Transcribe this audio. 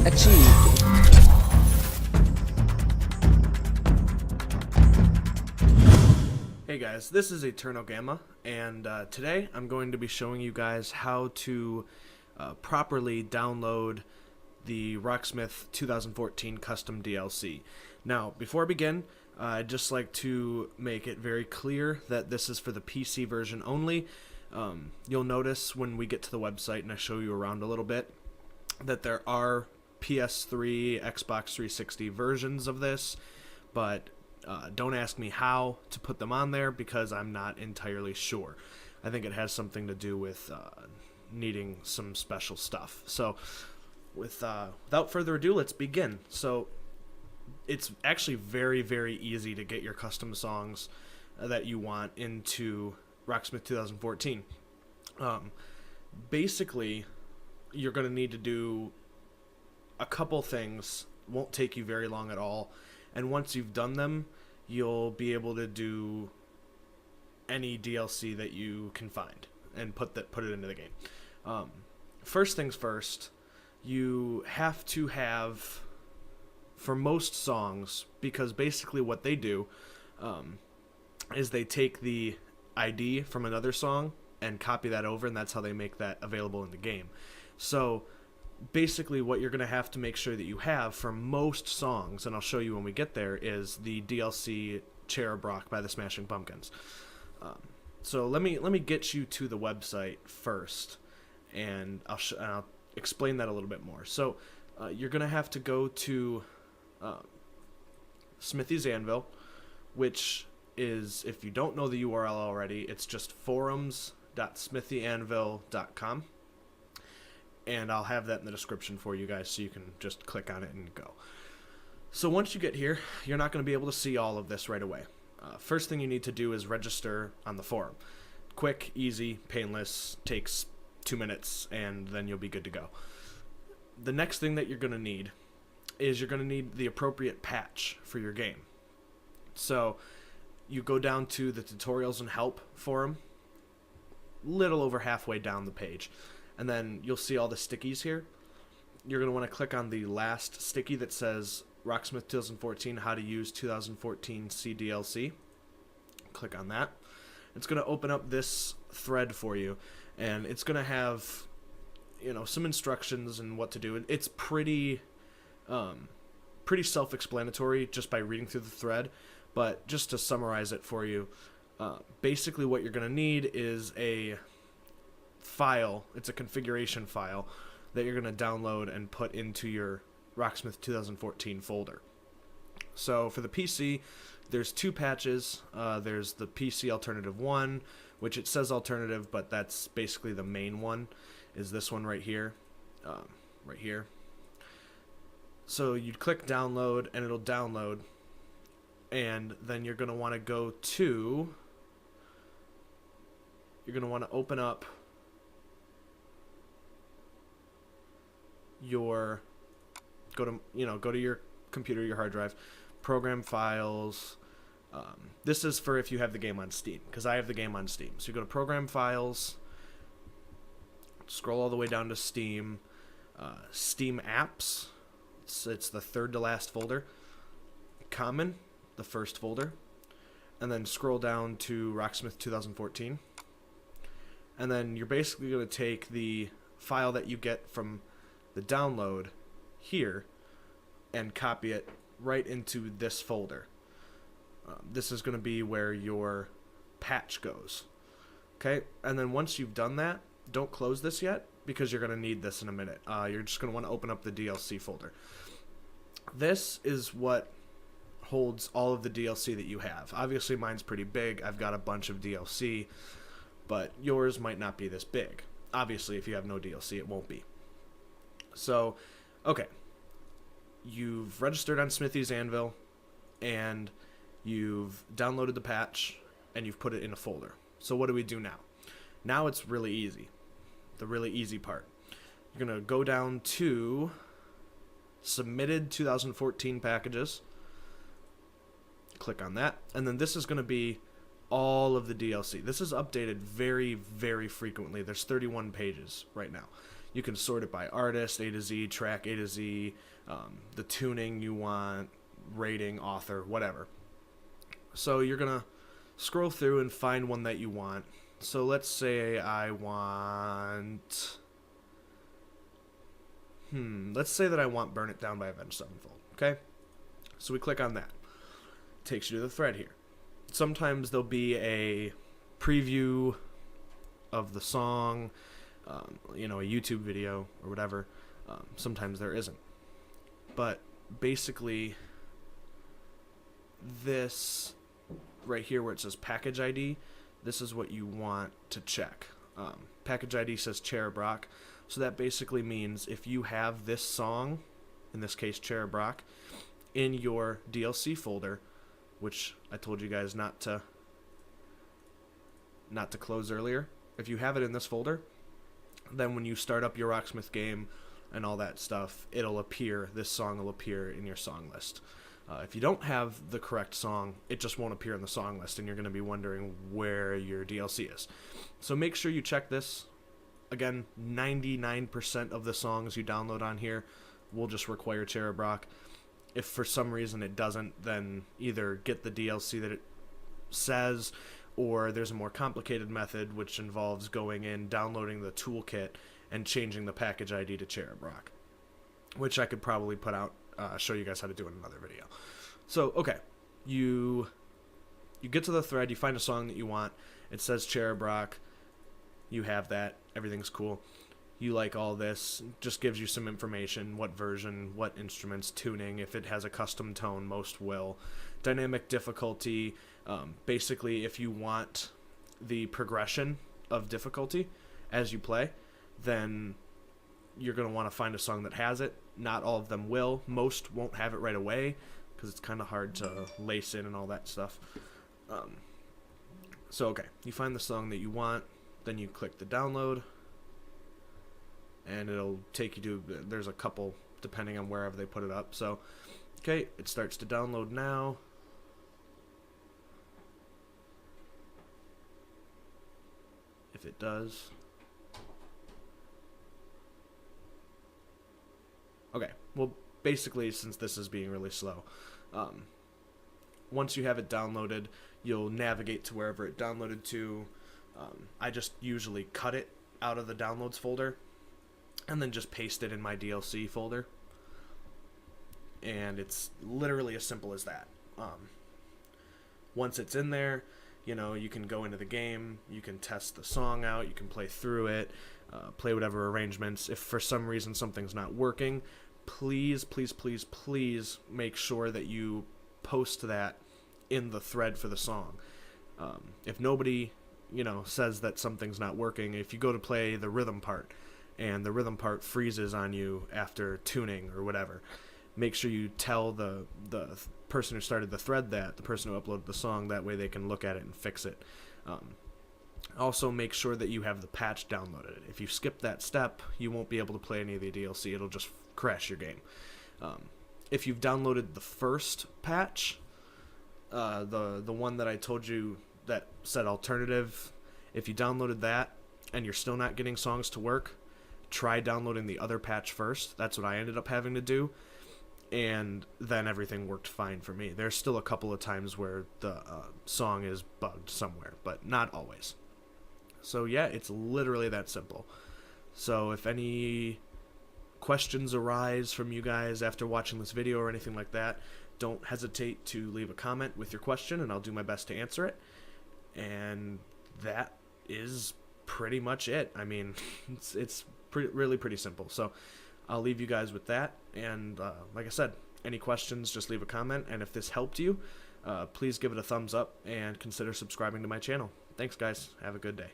achieved. Hey guys, this is Eternal Gamma, and today I'm going to be showing you guys how to properly download the Rocksmith 2014 custom DLC. Now, before I begin, I'd just like to make it very clear that this is for the PC version only. You'll notice when we get to the website and I show you around a little bit that there are PS3, Xbox 360 versions of this, but don't ask me how to put them on there because I'm not entirely sure. I think it has something to do with needing some special stuff. So without further ado, let's begin. So it's actually very, very easy to get your custom songs that you want into Rocksmith 2014. Basically, you're going to need to do a couple things. Won't take you very long at all. And once you've done them, you'll be able to do any DLC that you can find and put it into the game. First things first, you have to have, for most songs, because basically what they do is they take the ID from another song and copy that over, and that's how they make that available in the game. So basically what you're going to have to make sure that you have for most songs, and I'll show you when we get there, is the DLC Cherub Rock by the Smashing Pumpkins. So let me get you to the website first, and I'll explain that a little bit more. So you're going to have to go to Smithy's Anvil, which is, if you don't know the URL already, it's just forums.smithy.anvil.com. And I'll have that in the description for you guys so you can just click on it and go. So once you get here, you're not going to be able to see all of this right away. First thing you need to do is register on the forum. Quick, easy, painless, takes 2 minutes, and then you'll be good to go. The next thing that you're going to need is you're going to need the appropriate patch for your game. So you go down to the tutorials and help forum, little over halfway down the page. And then you'll see all the stickies here. You're going to want to click on the last sticky that says Rocksmith 2014, how to use 2014 CDLC. Click on that. It's going to open up this thread for you, and it's going to have, some instructions and what to do. It's pretty self-explanatory just by reading through the thread, but just to summarize it for you, basically what you're going to need is a file. It's a configuration file that you're going to download and put into your Rocksmith 2014 folder. So for the PC, there's 2 patches. There's the PC Alternative 1, which it says alternative, but that's basically the main one, is this one right here. Right here. So you'd click download, and it'll download, and then you're going to want to go to, you're going to want to open up your, go to your computer, your hard drive, program files. This is for if you have the game on Steam, because I have the game on Steam. So you go to program files, scroll all the way down to Steam, Steam apps. It's the third to last folder. Common, the first folder, and then scroll down to Rocksmith 2014. And then you're basically going to take the file that you get from the download here and copy it right into this folder. This is going to be where your patch goes. Okay, and then once you've done that, don't close this yet because you're going to need this in a minute. You're just going to want to open up the DLC folder. This is what holds all of the DLC that you have. Obviously mine's pretty big. I've got a bunch of DLC, but yours might not be this big. Obviously if you have no DLC, it won't be. So, okay, you've registered on Smithy's Anvil, and you've downloaded the patch, and you've put it in a folder. So what do we do now? Now it's really easy, the really easy part. You're going to go down to Submitted 2014 Packages, click on that, and then this is going to be all of the DLC. This is updated very, very frequently. There's 31 pages right now. You can sort it by artist, A to Z, track A to Z, the tuning you want, rating, author, whatever. So you're going to scroll through and find one that you want. So let's say I want... let's say that I want Burn It Down by Avenged Sevenfold, okay? So we click on that. Takes you to the thread here. Sometimes there'll be a preview of the song, a YouTube video or whatever. Sometimes there isn't. But basically, this right here where it says package ID, this is what you want to check. Package ID says Cherub Rock, so that basically means if you have this song, in this case Cherub Rock, in your DLC folder, which I told you guys not to close earlier, if you have it in this folder, then when you start up your Rocksmith game and all that stuff, it'll appear, this song will appear in your song list. If you don't have the correct song, it just won't appear in the song list, and you're going to be wondering where your DLC is. So make sure you check this. Again, 99% of the songs you download on here will just require Cherub Rock. If for some reason it doesn't, then either get the DLC that it says, or there's a more complicated method which involves going in, downloading the toolkit, and changing the package ID to Cherub Rock, which I could probably put out, show you guys how to do in another video. So, okay, you get to the thread, you find a song that you want, it says Cherub Rock, you have that, everything's cool. You like all this, just gives you some information, what version, what instruments, tuning, if it has a custom tone, most will. Dynamic difficulty, basically if you want the progression of difficulty as you play, then you're going to want to find a song that has it. Not all of them will. Most won't have it right away because it's kind of hard to lace in and all that stuff. So, okay, you find the song that you want, then you click the download, and it'll take you to, there's a couple depending on wherever they put it up. So, okay, it starts to download now. If it does. Okay, well, basically, since this is being really slow, once you have it downloaded, you'll navigate to wherever it downloaded to. I just usually cut it out of the downloads folder and then just paste it in my DLC folder. And it's literally as simple as that. Once it's in there, you can go into the game, you can test the song out, you can play through it, play whatever arrangements. If for some reason something's not working, please, please, please, please make sure that you post that in the thread for the song. If nobody, says that something's not working, if you go to play the rhythm part and the rhythm part freezes on you after tuning or whatever, make sure you tell the person who started the thread that, the person who uploaded the song, that way they can look at it and fix it. Also, make sure that you have the patch downloaded. If you skip that step, you won't be able to play any of the DLC. It'll just crash your game. If you've downloaded the first patch, the one that I told you that said alternative, if you downloaded that and you're still not getting songs to work, try downloading the other patch first. That's what I ended up having to do, and then everything worked fine for me. There's still a couple of times where the song is bugged somewhere, but not always. So yeah, it's literally that simple. So if any questions arise from you guys after watching this video or anything like that, don't hesitate to leave a comment with your question, and I'll do my best to answer it. And that is pretty much it. I mean, it's really pretty simple. So I'll leave you guys with that. And like I said, any questions, just leave a comment. And if this helped you, please give it a thumbs up and consider subscribing to my channel. Thanks, guys. Have a good day.